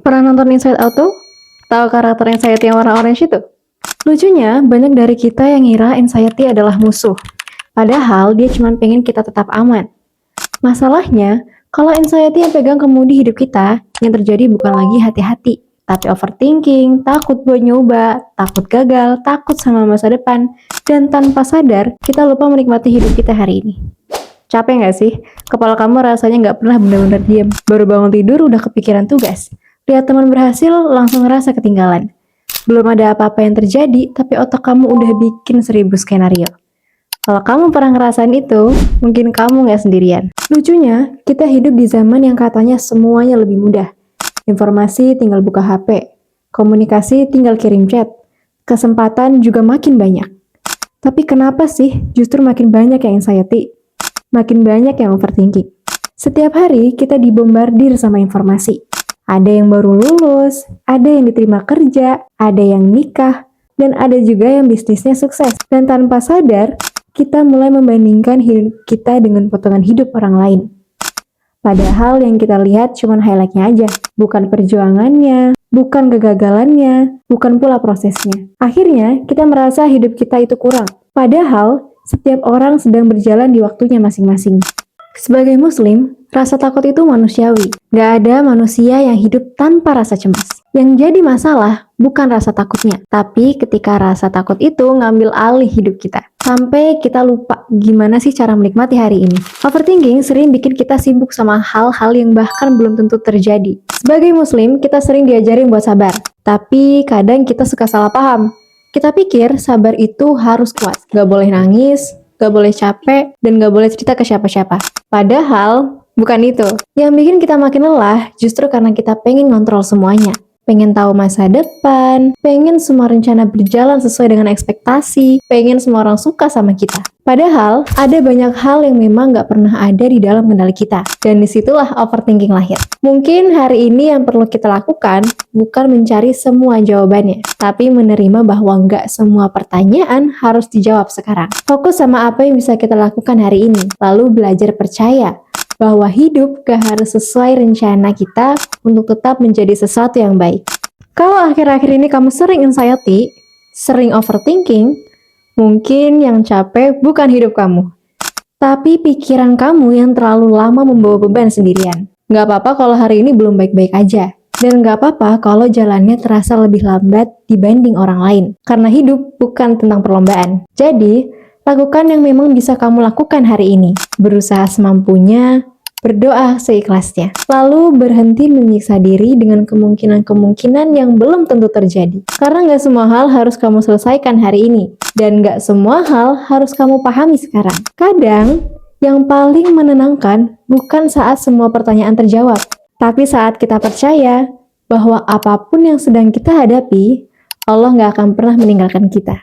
Pernah nonton Inside Out tuh? Tahu karakter anxiety yang warna orange itu? Lucunya, banyak dari kita yang ngira anxiety adalah musuh. Padahal dia cuma pengen kita tetap aman. Masalahnya, kalau anxiety yang pegang kemudi hidup kita, yang terjadi bukan lagi hati-hati, tapi overthinking, takut buat nyoba, takut gagal, takut sama masa depan, dan tanpa sadar, kita lupa menikmati hidup kita hari ini. Capek nggak sih? Kepala kamu rasanya nggak pernah benar-benar diam. Baru bangun tidur udah kepikiran tugas. Lihat teman berhasil, langsung ngerasa ketinggalan. Belum ada apa-apa yang terjadi, tapi otak kamu udah bikin 1000 skenario. Kalau kamu pernah ngerasain itu, mungkin kamu nggak sendirian. Lucunya, kita hidup di zaman yang katanya semuanya lebih mudah. Informasi tinggal buka HP, komunikasi tinggal kirim chat, kesempatan juga makin banyak. Tapi kenapa sih justru makin banyak yang anxiety? Makin banyak yang overthinking. Setiap hari kita dibombardir sama informasi. Ada yang baru lulus, ada yang diterima kerja, ada yang nikah, dan ada juga yang bisnisnya sukses. Dan tanpa sadar, kita mulai membandingkan hidup kita dengan potongan hidup orang lain. Padahal yang kita lihat cuma highlight-nya aja, bukan perjuangannya, bukan kegagalannya, bukan pula prosesnya. Akhirnya, kita merasa hidup kita itu kurang. Padahal, setiap orang sedang berjalan di waktunya masing-masing. Sebagai muslim, rasa takut itu manusiawi. Gak ada manusia yang hidup tanpa rasa cemas. Yang jadi masalah bukan rasa takutnya, tapi ketika rasa takut itu ngambil alih hidup kita. Sampai kita lupa gimana sih cara menikmati hari ini. Overthinking sering bikin kita sibuk sama hal-hal yang bahkan belum tentu terjadi. Sebagai muslim, kita sering diajarin buat sabar. Tapi kadang kita suka salah paham. Kita pikir sabar itu harus kuat, gak boleh nangis, gak boleh capek, dan gak boleh cerita ke siapa-siapa. Padahal, bukan itu. Yang bikin kita makin lelah justru karena kita pengen ngontrol semuanya. Pengen tahu masa depan, pengen semua rencana berjalan sesuai dengan ekspektasi, pengen semua orang suka sama kita. Padahal, ada banyak hal yang memang gak pernah ada di dalam kendali kita. Dan disitulah overthinking lahir. Mungkin hari ini yang perlu kita lakukan bukan mencari semua jawabannya, tapi menerima bahwa gak semua pertanyaan harus dijawab sekarang. Fokus sama apa yang bisa kita lakukan hari ini, lalu belajar percaya bahwa hidup gak harus sesuai rencana kita untuk tetap menjadi sesuatu yang baik. Kalau akhir-akhir ini kamu sering anxiety, sering overthinking, mungkin yang capek bukan hidup kamu, tapi pikiran kamu yang terlalu lama membawa beban sendirian. Gak apa-apa kalau hari ini belum baik-baik aja. Dan gak apa-apa kalau jalannya terasa lebih lambat dibanding orang lain. Karena hidup bukan tentang perlombaan. Jadi, lakukan yang memang bisa kamu lakukan hari ini. Berusaha semampunya, berdoa seikhlasnya. Lalu berhenti menyiksa diri dengan kemungkinan-kemungkinan yang belum tentu terjadi. Karena gak semua hal harus kamu selesaikan hari ini. Dan gak semua hal harus kamu pahami sekarang. Kadang, yang paling menenangkan bukan saat semua pertanyaan terjawab. Tapi saat kita percaya bahwa apapun yang sedang kita hadapi, Allah gak akan pernah meninggalkan kita.